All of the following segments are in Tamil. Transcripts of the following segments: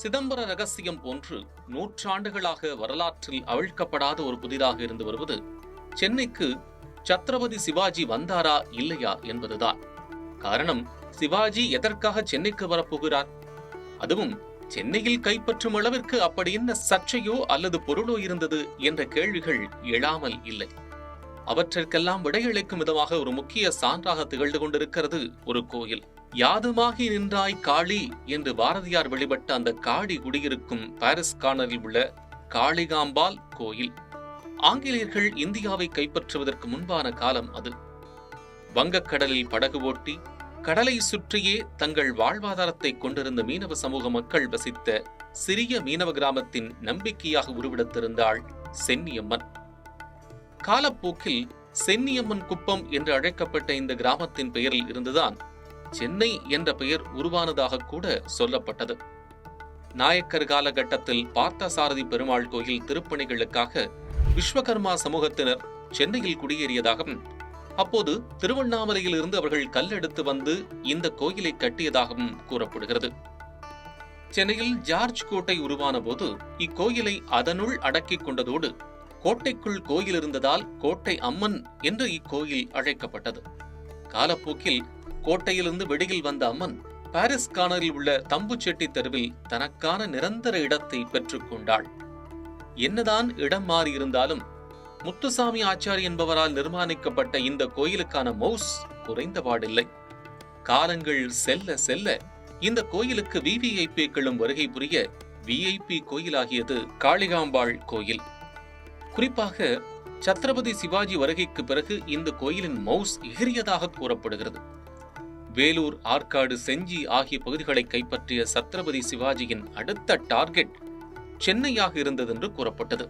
சிதம்பர ரகசியம் போன்று நூற்றாண்டுகளாக வரலாற்றில் அவிழ்க்கப்படாத ஒரு புதிதாக இருந்து வருவது சென்னைக்கு சத்ரபதி சிவாஜி வந்தாரா இல்லையா என்பதுதான். காரணம், சிவாஜி எதற்காக சென்னைக்கு வரப்போகிறார்? அதுவும் சென்னையில் கைப்பற்றும் அளவிற்கு அப்படி என்ன சர்ச்சையோ அல்லது பொருளோ இருந்தது என்ற கேள்விகள் எழாமல் இல்லை. அவற்றிற்கெல்லாம் விடையளிக்கும் விதமாக ஒரு முக்கிய சான்றாக திகழ்ந்து கொண்டிருக்கிறது ஒரு கோயில். யாதுமாகி நின்றாய் காளி என்று பாரதியார் வெளிப்பட்ட அந்த காடி குடியிருக்கும் பாரிஸ் கார்னரில் உள்ள காளிகாம்பாள் கோயில். ஆங்கிலேயர்கள் இந்தியாவை கைப்பற்றுவதற்கு முன்பான காலம் அது. வங்கக்கடலில் படகு ஓட்டி கடலை சுற்றியே தங்கள் வாழ்வாதாரத்தை கொண்டிருந்த மீனவ சமூக மக்கள் வசித்த சிறிய மீனவ கிராமத்தின் நம்பிக்கையாக உருவெடுத்திருந்தாள் சென்னியம்மன். காலப்போக்கில் சென்னியம்மன் குப்பம் என்று அழைக்கப்பட்ட இந்த கிராமத்தின் பெயரில் இருந்துதான் சென்னை என்ற பெயர் உருவானதாக கூட சொல்லப்பட்டது. நாயக்கர் காலகட்டத்தில் பார்த்தசாரதி பெருமாள் கோயில் திருப்பணிகளுக்காக விஸ்வகர்மா சமூகத்தினர் சென்னையில் குடியேறியதாகவும், அப்போது திருவண்ணாமலையில் இருந்து அவர்கள் கல்லெடுத்து வந்து இந்த கோயிலை கட்டியதாகவும் கூறப்படுகிறது. சென்னையில் ஜார்ஜ் கோட்டை உருவான போது இக்கோயிலை அதனுள் அடக்கிக் கொண்டதோடு கோட்டைக்குள் கோயில் இருந்ததால் கோட்டை அம்மன் என்று இக்கோயில் அழைக்கப்பட்டது. காலப்போக்கில் கோட்டையிலிருந்து வெளியில் வந்த அம்மன் பாரிஸ் கார்னரில் உள்ள தம்புச்செட்டி தெருவில் தனக்கான நிரந்தர இடத்தை பெற்றுக் கொண்டாள். என்னதான் இடம் மாறியிருந்தாலும் முத்துசாமி ஆச்சாரி என்பவரால் நிர்மாணிக்கப்பட்ட இந்த கோயிலுக்கான மவுஸ் குறைந்தபாடில்லை. காலங்கள் செல்ல செல்ல இந்த கோயிலுக்கு விவிஐபிக்களும் வருகை புரிய விஐபி கோயிலாகியது காளிகாம்பாள் கோயில். குறிப்பாக சத்ரபதி சிவாஜி வருகைக்கு பிறகு இந்த கோயிலின் மவுஸ் எகிரியதாக கூறப்படுகிறது. வேலூர், ஆற்காடு, செஞ்சி ஆகிய பகுதிகளை கைப்பற்றிய சத்ரபதி சிவாஜியின் அடுத்த டார்கெட் சென்னையாக இருந்தது என்று கூறப்பட்டது.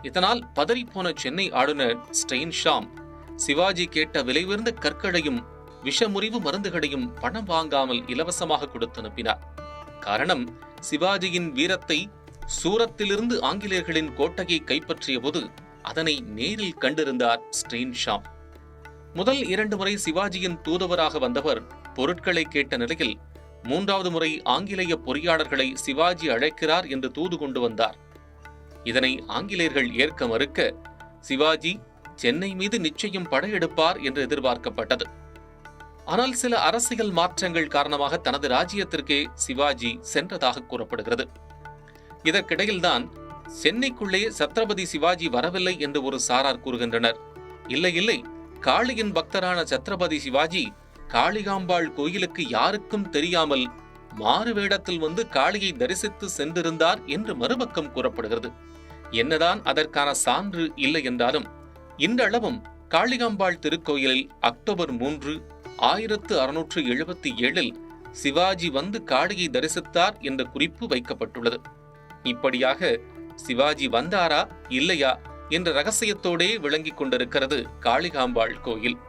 இதனால் பதறிப்போன சென்னை ஆளுநர் ஸ்டெயின்ஷாம் சிவாஜி கேட்ட விலை உயர்ந்த கற்களையும் விஷமுறிவு மருந்துகளையும் பணம் வாங்காமல் இலவசமாக கொடுத்து அனுப்பினார். காரணம், சிவாஜியின் வீரத்தை சூரத்திலிருந்து ஆங்கிலேயர்களின் கோட்டையை கைப்பற்றிய போது அதனை நேரில் கண்டிருந்தார் ஸ்டெயின்ஷாம். முதல் 2 முறை சிவாஜியின் தூதுவராக வந்தவர் பொருட்களை கேட்ட நிலையில் 3வது முறை ஆங்கிலேய பொறியாளர்களை சிவாஜி அழைக்கிறார் என்று தூது கொண்டு வந்தார். இதனை ஆங்கிலேயர்கள் ஏற்க மறுக்க சிவாஜி சென்னை மீது நிச்சயம் படையெடுப்பார் என்று எதிர்பார்க்கப்பட்டது. ஆனால் சில அரசியல் மாற்றங்கள் காரணமாக தனது ராஜ்யத்திற்கே சிவாஜி சென்றதாக கூறப்படுகிறது. இதற்கிடையில்தான் சென்னைக்குள்ளே சத்ரபதி சிவாஜி வரவில்லை என்று ஒரு சாரார் கூறுகின்றனர். இல்லை இல்லை, காளியின் பக்தரான சத்ரபதி சிவாஜி காளிகாம்பாள் கோயிலுக்கு யாருக்கும் தெரியாமல் மாறு வேடத்தில் வந்து காளியை தரிசித்து சென்றிருந்தார் என்று மறுபக்கம் கூறப்படுகிறது. என்னதான் அதற்கான சான்று இல்லை என்றாலும் இன்றளவும் காளிகாம்பாள் திருக்கோயிலில் அக்டோபர் 3, 1677 சிவாஜி வந்து காளியை தரிசித்தார் என்ற குறிப்பு வைக்கப்பட்டுள்ளது. இப்படியாக சிவாஜி வந்தாரா இல்லையா என்ற ரகசியத்தோடே விளங்கிக் கொண்டிருக்கிறது காளிகாம்பாள் கோயில்.